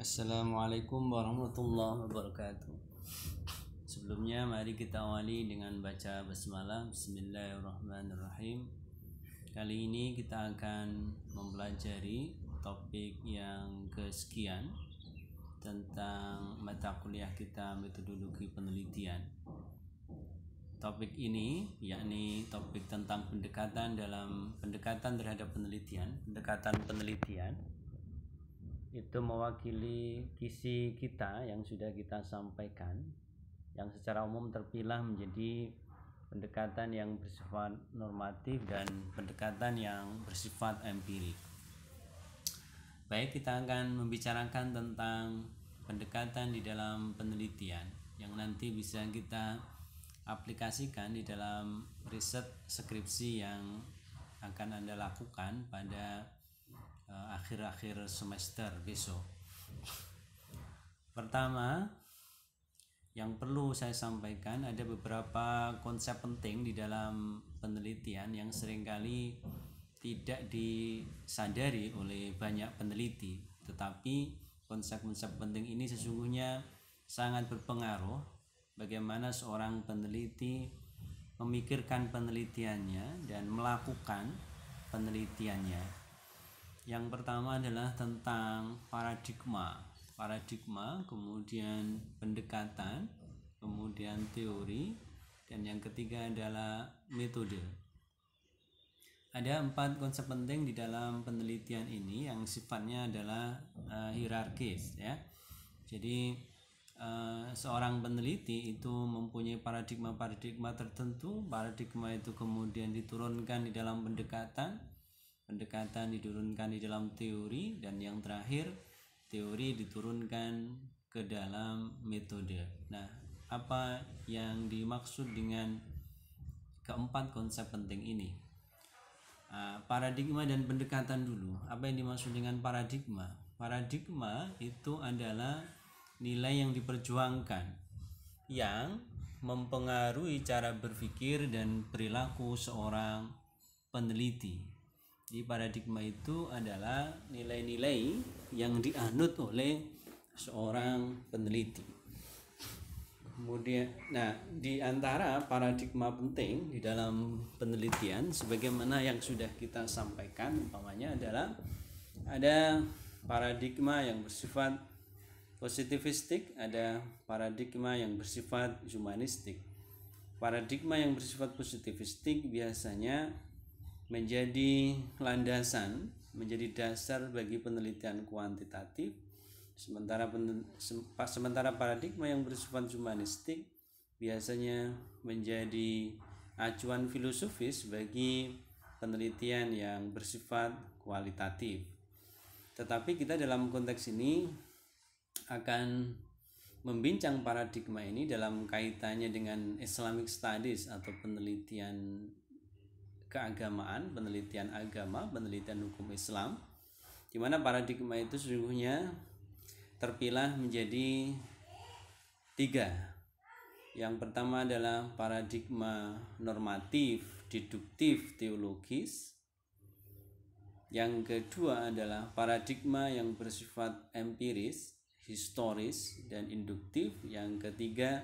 Assalamualaikum warahmatullahi wabarakatuh. Sebelumnya mari kita awali dengan baca basmalah. Bismillahirrahmanirrahim. Kali ini kita akan mempelajari topik yang kesekian tentang mata kuliah kita metodologi penelitian. Topik ini yakni topik tentang pendekatan terhadap penelitian. Pendekatan penelitian itu mewakili kisi kita yang sudah kita sampaikan, yang secara umum terpilah menjadi pendekatan yang bersifat normatif dan pendekatan yang bersifat empirik. Baik, kita akan membicarakan tentang pendekatan di dalam penelitian yang nanti bisa kita aplikasikan di dalam riset skripsi yang akan Anda lakukan pada akhir-akhir semester besok. Pertama, yang perlu saya sampaikan, ada beberapa konsep penting di dalam penelitian yang seringkali tidak disadari oleh banyak peneliti, tetapi konsep-konsep penting ini sesungguhnya sangat berpengaruh bagaimana seorang peneliti memikirkan penelitiannya dan melakukan penelitiannya. Yang pertama adalah tentang paradigma, kemudian pendekatan, kemudian teori, dan yang ketiga adalah metode. Ada 4 konsep penting di dalam penelitian ini yang sifatnya adalah hierarkis, ya. Jadi seorang peneliti itu mempunyai paradigma tertentu. Paradigma itu kemudian diturunkan di dalam pendekatan diturunkan di dalam teori, dan yang terakhir teori diturunkan ke dalam metode. Nah, apa yang dimaksud dengan keempat konsep penting ini? Paradigma dan pendekatan dulu. Apa yang dimaksud dengan paradigma? Paradigma itu adalah nilai yang diperjuangkan yang mempengaruhi cara berpikir dan perilaku seorang peneliti. Di paradigma itu adalah nilai-nilai yang dianut oleh seorang peneliti. Kemudian, di antara paradigma penting di dalam penelitian, sebagaimana yang sudah kita sampaikan, umpamanya adalah ada paradigma yang bersifat positivistik, ada paradigma yang bersifat humanistik. Paradigma yang bersifat positivistik biasanya menjadi landasan, menjadi dasar bagi penelitian kuantitatif, sementara paradigma yang bersifat humanistik biasanya menjadi acuan filosofis bagi penelitian yang bersifat kualitatif. Tetapi kita dalam konteks ini akan membincang paradigma ini dalam kaitannya dengan Islamic Studies atau penelitian keagamaan, penelitian agama, penelitian hukum Islam, di mana paradigma itu sesungguhnya terpilah menjadi 3. Yang pertama adalah paradigma normatif, deduktif, teologis. Yang kedua adalah paradigma yang bersifat empiris, historis, dan induktif. Yang ketiga,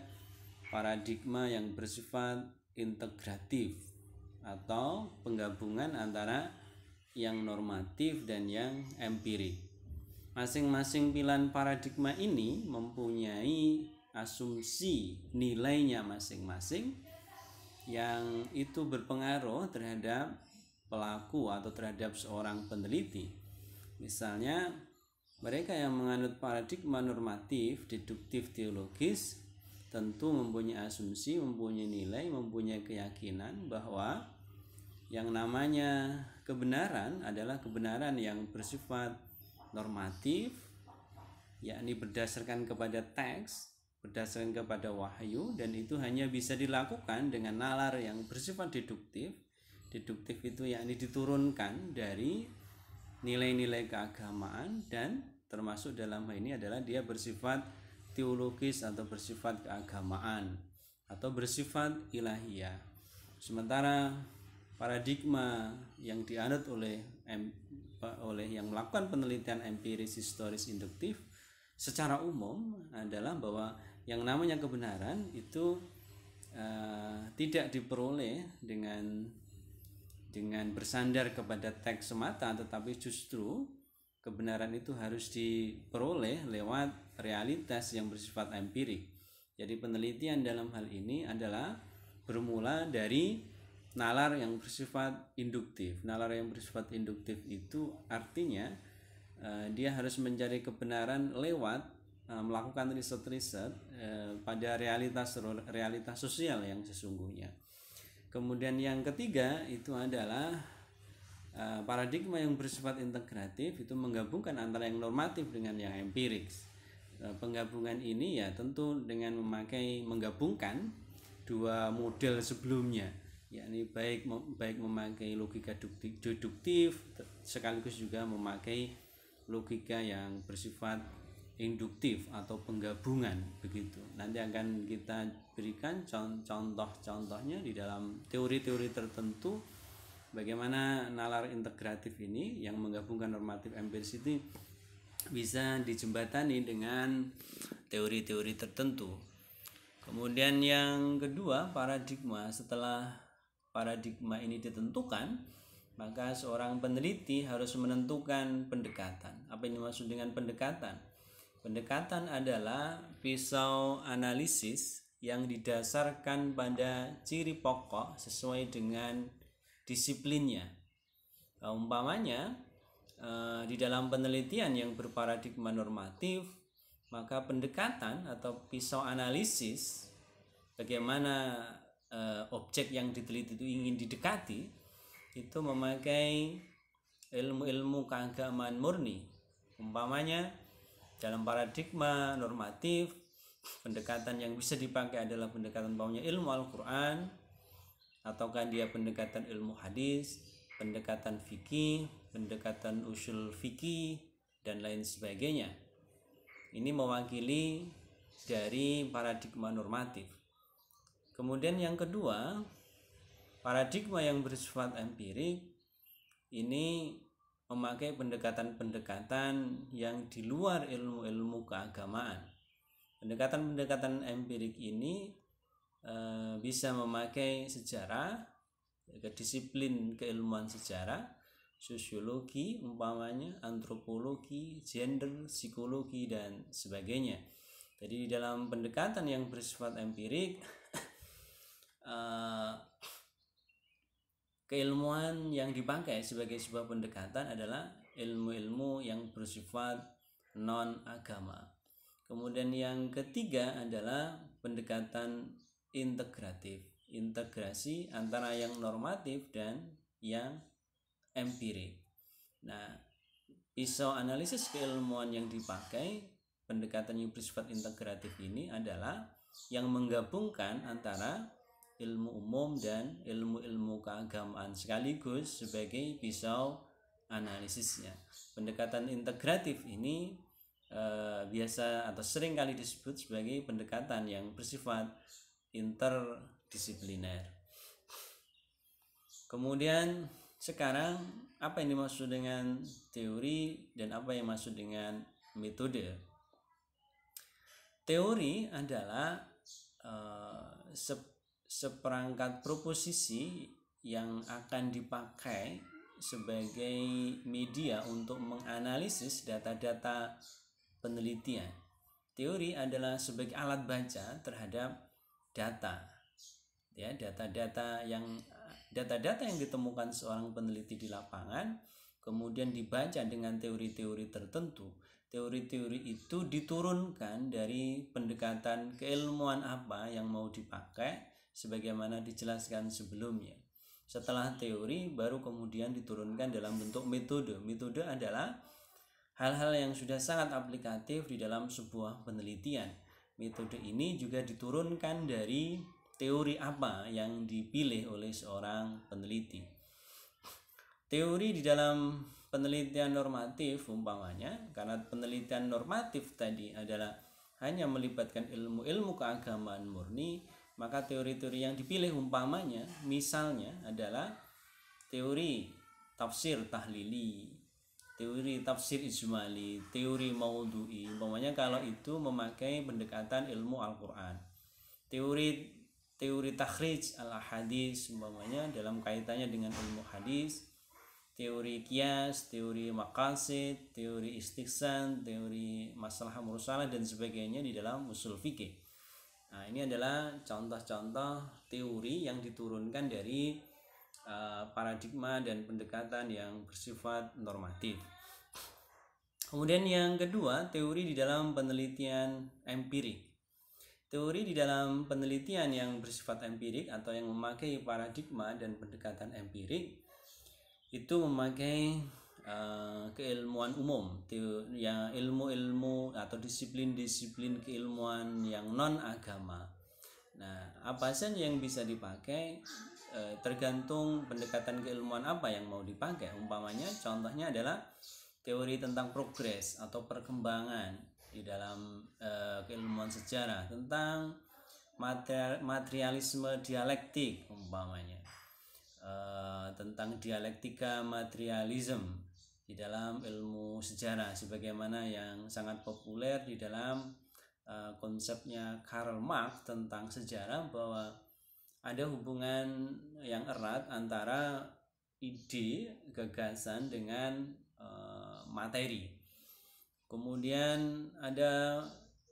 paradigma yang bersifat integratif atau penggabungan antara yang normatif dan yang empirik. Masing-masing pilihan paradigma ini mempunyai asumsi nilainya masing-masing yang itu berpengaruh terhadap pelaku atau terhadap seorang peneliti. Misalnya, mereka yang menganut paradigma normatif, deduktif, teologis tentu mempunyai asumsi, mempunyai nilai, mempunyai keyakinan bahwa yang namanya kebenaran adalah kebenaran yang bersifat normatif, yakni berdasarkan kepada teks, berdasarkan kepada wahyu, dan itu hanya bisa dilakukan dengan nalar yang bersifat deduktif. Deduktif itu yakni diturunkan dari nilai-nilai keagamaan, dan termasuk dalam hal ini adalah dia bersifat teologis atau bersifat keagamaan atau bersifat ilahiyah. Sementara paradigma yang dianut oleh yang melakukan penelitian empiris, historis, induktif secara umum adalah bahwa yang namanya kebenaran itu tidak diperoleh dengan bersandar kepada teks semata, tetapi justru kebenaran itu harus diperoleh lewat realitas yang bersifat empirik. Jadi penelitian dalam hal ini adalah bermula dari nalar yang bersifat induktif. Nalar yang bersifat induktif itu artinya dia harus mencari kebenaran lewat melakukan riset-riset pada realitas sosial yang sesungguhnya. Kemudian yang ketiga itu adalah paradigma yang bersifat integratif, itu menggabungkan antara yang normatif dengan yang empirik. Penggabungan ini ya tentu dengan menggabungkan dua model sebelumnya, yakni baik memakai logika deduktif sekaligus juga memakai logika yang bersifat induktif atau penggabungan begitu. Nanti akan kita berikan contoh-contohnya di dalam teori-teori tertentu bagaimana nalar integratif ini yang menggabungkan normatif empiris itu bisa dijembatani dengan teori-teori tertentu. Kemudian yang kedua, paradigma. Setelah paradigma ini ditentukan, maka seorang peneliti harus menentukan pendekatan. Apa yang dimaksud dengan pendekatan? Pendekatan adalah pisau analisis yang didasarkan pada ciri pokok sesuai dengan disiplinnya. Umpamanya di dalam penelitian yang berparadigma normatif, maka pendekatan atau pisau analisis bagaimana objek yang diteliti itu ingin didekati itu memakai ilmu-ilmu keagamaan murni. Umpamanya dalam paradigma normatif, pendekatan yang bisa dipakai adalah pendekatan umpamanya ilmu Al-Quran, ataukah dia pendekatan ilmu hadis, pendekatan fikih, pendekatan usul fikih, dan lain sebagainya. Ini mewakili dari paradigma normatif. Kemudian yang kedua, paradigma yang bersifat empirik ini memakai pendekatan-pendekatan yang di luar ilmu-ilmu keagamaan. Pendekatan-pendekatan empirik ini bisa memakai sejarah, disiplin keilmuan sejarah, sosiologi umpamanya, antropologi, gender, psikologi, dan sebagainya. Jadi di dalam pendekatan yang bersifat empirik, keilmuan yang dipakai sebagai sebuah pendekatan adalah ilmu-ilmu yang bersifat non-agama. Kemudian yang ketiga adalah pendekatan integratif, integrasi antara yang normatif dan yang empirik. Nah, pisau analisis keilmuan yang dipakai pendekatan yang bersifat integratif ini adalah yang menggabungkan antara ilmu umum dan ilmu-ilmu keagamaan sekaligus sebagai pisau analisisnya. Pendekatan integratif ini biasa atau sering kali disebut sebagai pendekatan yang bersifat interdisipliner. Kemudian sekarang apa yang dimaksud dengan teori dan apa yang dimaksud dengan metode? Teori adalah seperangkat proposisi yang akan dipakai sebagai media untuk menganalisis data-data penelitian. Teori adalah sebagai alat baca terhadap data. Ya, data-data yang ditemukan seorang peneliti di lapangan kemudian dibaca dengan teori-teori tertentu. Teori-teori itu diturunkan dari pendekatan keilmuan apa yang mau dipakai sebagaimana dijelaskan sebelumnya. Setelah teori baru kemudian diturunkan dalam bentuk metode. Metode adalah hal-hal yang sudah sangat aplikatif di dalam sebuah penelitian. Metode ini juga diturunkan dari teori apa yang dipilih oleh seorang peneliti. Teori di dalam penelitian normatif umpamanya, karena penelitian normatif tadi adalah hanya melibatkan ilmu-ilmu keagamaan murni, maka teori-teori yang dipilih umpamanya misalnya adalah teori tafsir tahlili, teori tafsir ijmali, teori maudhu'i. Umpamanya kalau itu memakai pendekatan ilmu Al-Qur'an. Teori takhrij al-hadis umpamanya dalam kaitannya dengan ilmu hadis, teori qiyas, teori maqasid, teori istiqsan, teori masalah mursalah dan sebagainya di dalam usul fikih. Nah, ini adalah contoh-contoh teori yang diturunkan dari paradigma dan pendekatan yang bersifat normatif. Kemudian yang kedua, teori di dalam penelitian empirik. Teori di dalam penelitian yang bersifat empirik atau yang memakai paradigma dan pendekatan empirik itu memakai keilmuan umum, yang ilmu-ilmu atau disiplin-disiplin keilmuan yang non agama. Nah, apa saja yang bisa dipakai tergantung pendekatan keilmuan apa yang mau dipakai. Umpamanya contohnya adalah teori tentang progres atau perkembangan di dalam keilmuan sejarah, tentang materialisme dialektik umpamanya, tentang dialektika materialism di dalam ilmu sejarah, sebagaimana yang sangat populer di dalam konsepnya Karl Marx tentang sejarah, bahwa ada hubungan yang erat antara ide, gagasan dengan materi. Kemudian ada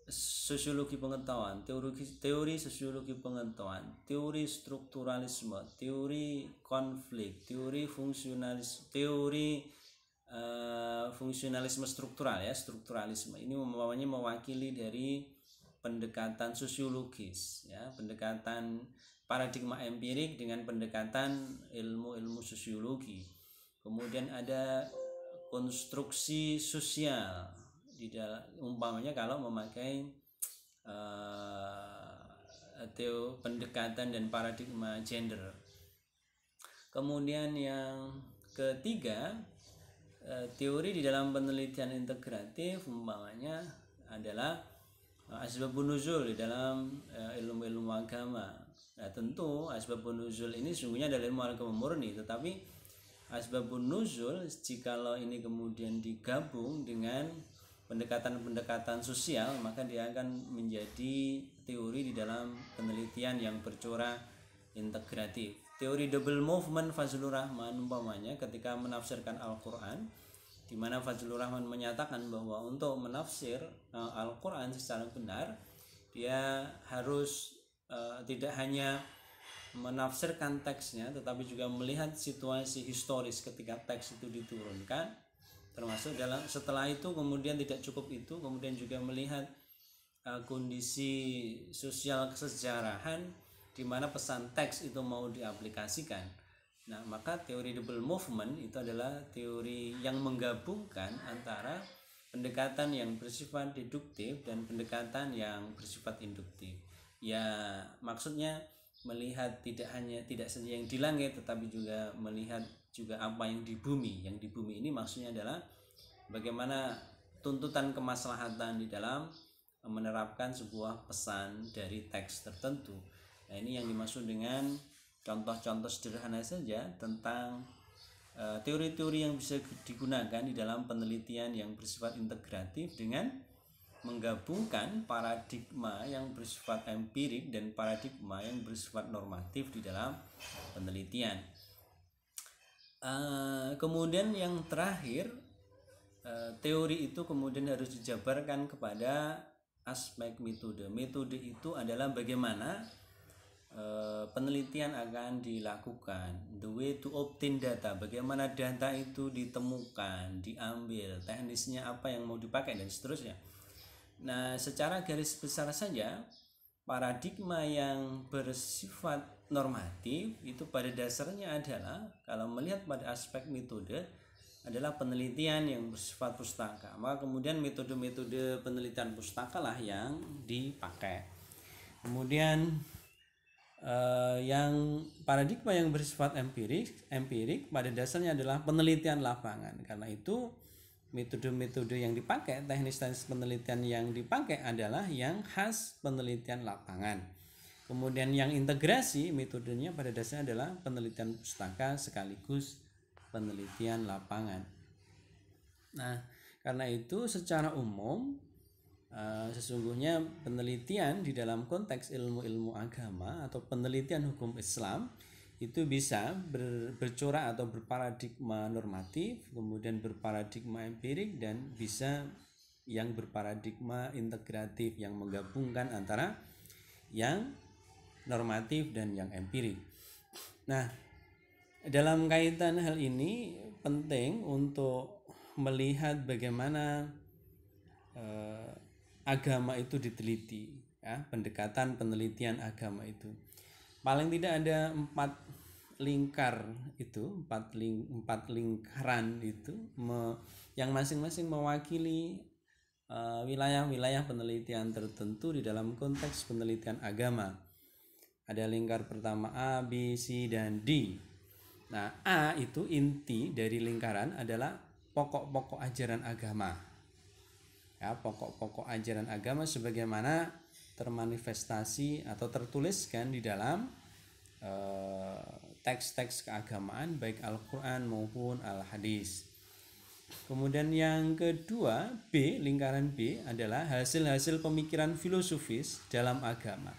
sosiologi pengetahuan, teori sosiologi pengetahuan, teori strukturalisme, teori konflik, teori fungsionalisme struktural ya, strukturalisme. Ini umpamanya mewakili dari pendekatan sosiologis ya, pendekatan paradigma empirik dengan pendekatan ilmu-ilmu sosiologi. Kemudian ada konstruksi sosial di dalam, umpamanya kalau memakai pendekatan dan paradigma gender. Kemudian yang ketiga, teori di dalam penelitian integratif umpamanya adalah asbabun nuzul di dalam ilmu-ilmu agama. Nah, tentu asbabun nuzul ini sungguhnya adalah ilmu agama murni, tetapi asbabun nuzul jikalau ini kemudian digabung dengan pendekatan-pendekatan sosial, maka dia akan menjadi teori di dalam penelitian yang bercorak integratif. Teori double movement Fazlur Rahman umpamanya ketika menafsirkan Al-Quran, di mana Fazlur Rahman menyatakan bahwa untuk menafsir Al-Quran secara benar, dia harus tidak hanya menafsirkan teksnya, tetapi juga melihat situasi historis ketika teks itu diturunkan, termasuk dalam setelah itu kemudian tidak cukup itu, kemudian juga melihat kondisi sosial kesejarahan di mana pesan teks itu mau diaplikasikan. Nah, maka teori double movement itu adalah teori yang menggabungkan antara pendekatan yang bersifat deduktif dan pendekatan yang bersifat induktif. Ya, maksudnya melihat tidak saja yang di langit, tetapi juga melihat juga apa yang di bumi. Yang di bumi ini maksudnya adalah bagaimana tuntutan kemaslahatan di dalam menerapkan sebuah pesan dari teks tertentu. Nah, ini yang dimaksud dengan contoh-contoh sederhana saja tentang teori-teori yang bisa digunakan di dalam penelitian yang bersifat integratif dengan menggabungkan paradigma yang bersifat empirik dan paradigma yang bersifat normatif di dalam penelitian. Kemudian yang terakhir, teori itu kemudian harus dijabarkan kepada aspek metode. Metode itu adalah bagaimana penelitian akan dilakukan, the way to obtain data, bagaimana data itu ditemukan, diambil, teknisnya apa yang mau dipakai dan seterusnya. Nah, secara garis besar saja, paradigma yang bersifat normatif itu pada dasarnya adalah, kalau melihat pada aspek metode, adalah penelitian yang bersifat pustaka. Maka kemudian metode-metode penelitian pustaka lah yang dipakai. Kemudian yang paradigma yang bersifat empirik pada dasarnya adalah penelitian lapangan. Karena itu metode-metode yang dipakai, teknis-teknis penelitian yang dipakai adalah yang khas penelitian lapangan. Kemudian yang integrasi metodenya pada dasarnya adalah penelitian pustaka sekaligus penelitian lapangan. Nah, karena itu secara umum sesungguhnya penelitian di dalam konteks ilmu-ilmu agama atau penelitian hukum Islam itu bisa bercorak atau berparadigma normatif, kemudian berparadigma empirik, dan bisa yang berparadigma integratif yang menggabungkan antara yang normatif dan yang empirik. Nah, dalam kaitan hal ini penting untuk melihat bagaimana agama itu diteliti, ya, pendekatan penelitian agama itu. Paling tidak ada 4 lingkar itu, 4 lingkaran itu yang masing-masing mewakili wilayah-wilayah penelitian tertentu di dalam konteks penelitian agama. Ada lingkar pertama A, B, C, dan D. Nah, A itu inti dari lingkaran adalah pokok-pokok ajaran agama. Ya, pokok-pokok ajaran agama sebagaimana termanifestasi atau tertuliskan di dalam teks-teks keagamaan baik Al-Quran maupun Al-Hadis. Kemudian yang kedua, B, lingkaran B adalah hasil-hasil pemikiran filosofis dalam agama,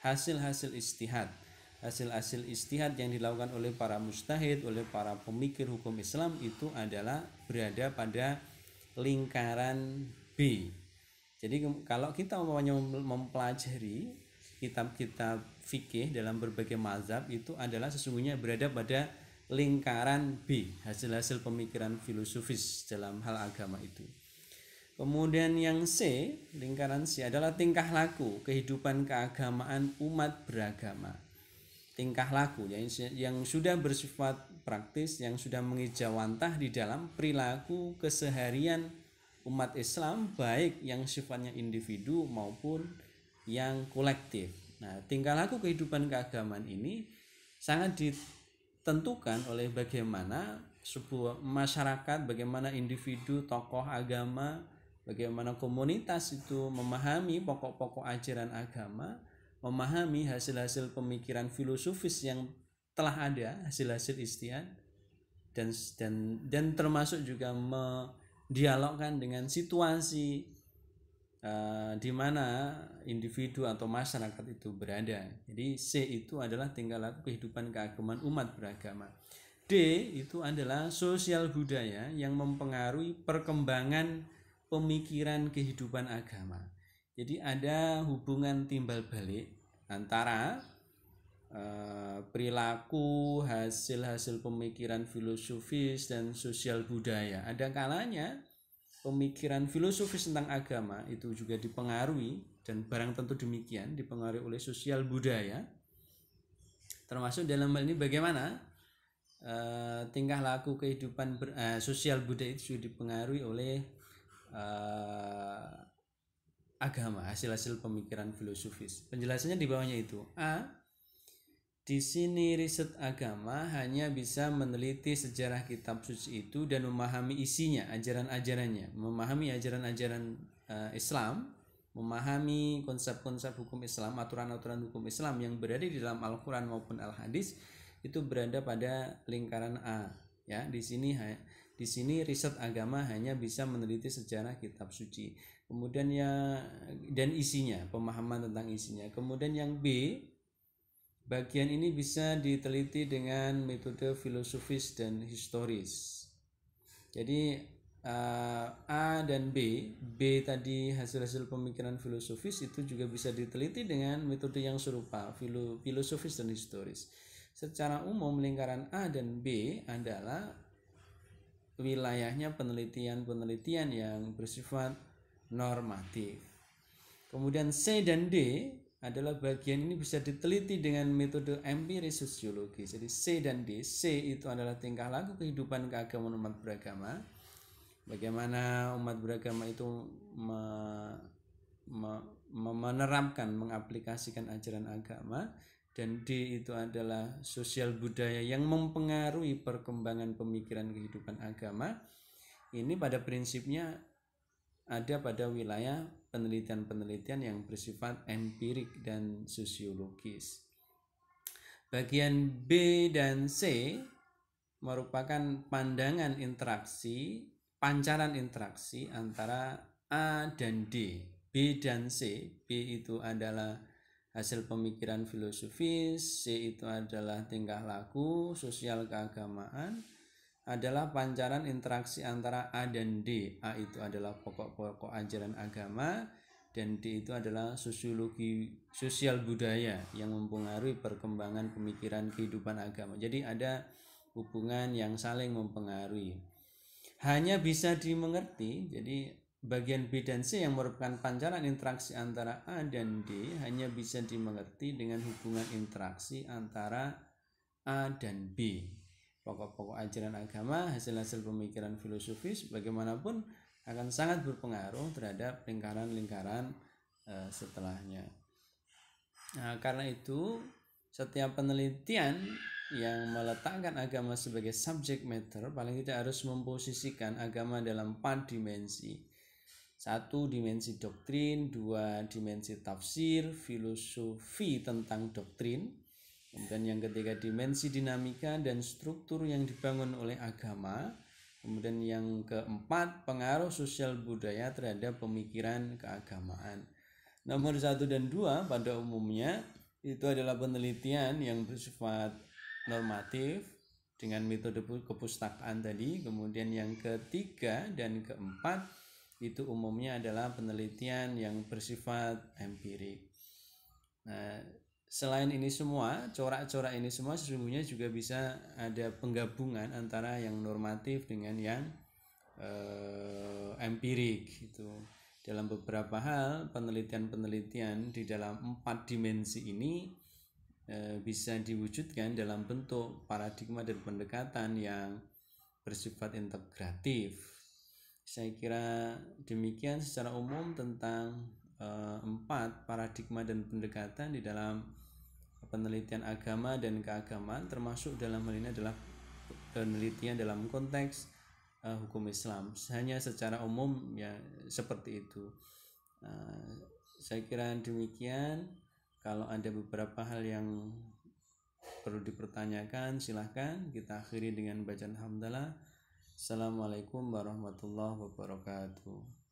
hasil-hasil istihad. Hasil-hasil istihad yang dilakukan oleh para mujtahid, oleh para pemikir hukum Islam itu adalah berada pada lingkaran B. Jadi kalau kita mempelajari kitab-kitab fikih dalam berbagai mazhab itu adalah sesungguhnya berada pada lingkaran B, hasil-hasil pemikiran filosofis dalam hal agama itu. Kemudian yang C, lingkaran C adalah tingkah laku kehidupan keagamaan umat beragama. Tingkah laku yang sudah bersifat praktis, yang sudah mengejawantah di dalam perilaku keseharian umat Islam, baik yang sifatnya individu maupun yang kolektif. Nah, tingkah laku kehidupan keagamaan ini sangat ditentukan oleh bagaimana sebuah masyarakat, bagaimana individu, tokoh agama, bagaimana komunitas itu memahami pokok-pokok ajaran agama, memahami hasil-hasil pemikiran filosofis yang telah ada, hasil-hasil istihad, dan termasuk juga dialogkan dengan situasi di mana individu atau masyarakat itu berada. Jadi C itu adalah tingkah laku kehidupan keagamaan umat beragama. D itu adalah sosial budaya yang mempengaruhi perkembangan pemikiran kehidupan agama. Jadi ada hubungan timbal balik antara perilaku, hasil-hasil pemikiran filosofis dan sosial budaya. Ada kalanya pemikiran filosofis tentang agama itu juga dipengaruhi, dan barang tentu demikian, dipengaruhi oleh sosial budaya. Termasuk dalam hal ini bagaimana tingkah laku kehidupan sosial budaya itu juga dipengaruhi oleh agama, hasil-hasil pemikiran filosofis. Penjelasannya di bawahnya itu. A, di sini riset agama hanya bisa meneliti sejarah kitab suci itu dan memahami isinya, ajaran-ajarannya, memahami ajaran-ajaran Islam, memahami konsep-konsep hukum Islam, aturan-aturan hukum Islam yang berada di dalam Al-Quran maupun Al-Hadis itu berada pada lingkaran A. Ya, di sini riset agama hanya bisa meneliti sejarah kitab suci. Kemudian dan isinya, pemahaman tentang isinya. Kemudian yang B, bagian ini bisa diteliti dengan metode filosofis dan historis. Jadi A dan B tadi hasil-hasil pemikiran filosofis itu juga bisa diteliti dengan metode yang serupa, filosofis dan historis. Secara umum lingkaran A dan B adalah wilayahnya penelitian-penelitian yang bersifat normatif. Kemudian C dan D adalah bagian ini bisa diteliti dengan metode empiris sosiologi. Jadi C dan D, C itu adalah tingkah laku kehidupan keagamaan umat beragama. Bagaimana umat beragama itu menerapkan, mengaplikasikan ajaran agama. Dan D itu adalah sosial budaya yang mempengaruhi perkembangan pemikiran kehidupan agama. Ini pada prinsipnya ada pada wilayah penelitian-penelitian yang bersifat empirik dan sosiologis. Bagian B dan C merupakan pandangan interaksi pancaran interaksi antara A dan D, B dan C. B itu adalah hasil pemikiran filosofis, C itu adalah tingkah laku, sosial, keagamaan, adalah pancaran interaksi antara A dan D. A itu adalah pokok-pokok ajaran agama, dan D itu adalah sosiologi sosial budaya yang mempengaruhi perkembangan pemikiran kehidupan agama. Jadi ada hubungan yang saling mempengaruhi. Hanya bisa dimengerti, jadi bagian B dan C yang merupakan pancaran interaksi antara A dan D hanya bisa dimengerti dengan hubungan interaksi antara A dan B. Pokok-pokok ajaran agama, hasil-hasil pemikiran filosofis bagaimanapun akan sangat berpengaruh terhadap lingkaran-lingkaran setelahnya. Nah, karena itu setiap penelitian yang meletakkan agama sebagai subject matter paling tidak harus memposisikan agama dalam 4 dimensi. 1 dimensi doktrin, 2 dimensi tafsir, filosofi tentang doktrin. Kemudian yang ketiga dimensi dinamika dan struktur yang dibangun oleh agama. Kemudian yang keempat pengaruh sosial budaya terhadap pemikiran keagamaan. Nomor 1 dan 2 pada umumnya itu adalah penelitian yang bersifat normatif dengan metode kepustakaan tadi. Kemudian yang ketiga dan keempat itu umumnya adalah penelitian yang bersifat empirik. Nah, selain ini semua, corak-corak ini semua sesungguhnya juga bisa ada penggabungan antara yang normatif dengan yang empirik itu. Dalam beberapa hal, penelitian-penelitian di dalam 4 dimensi ini bisa diwujudkan dalam bentuk paradigma dan pendekatan yang bersifat integratif. Saya kira demikian secara umum tentang 4 paradigma dan pendekatan di dalam penelitian agama dan keagamaan, termasuk dalam hal ini adalah penelitian dalam konteks hukum Islam. Hanya secara umum ya seperti itu. Saya kira demikian. Kalau ada beberapa hal yang perlu dipertanyakan, silahkan. Kita akhiri dengan bacaan hamdalah. Assalamualaikum warahmatullahi wabarakatuh.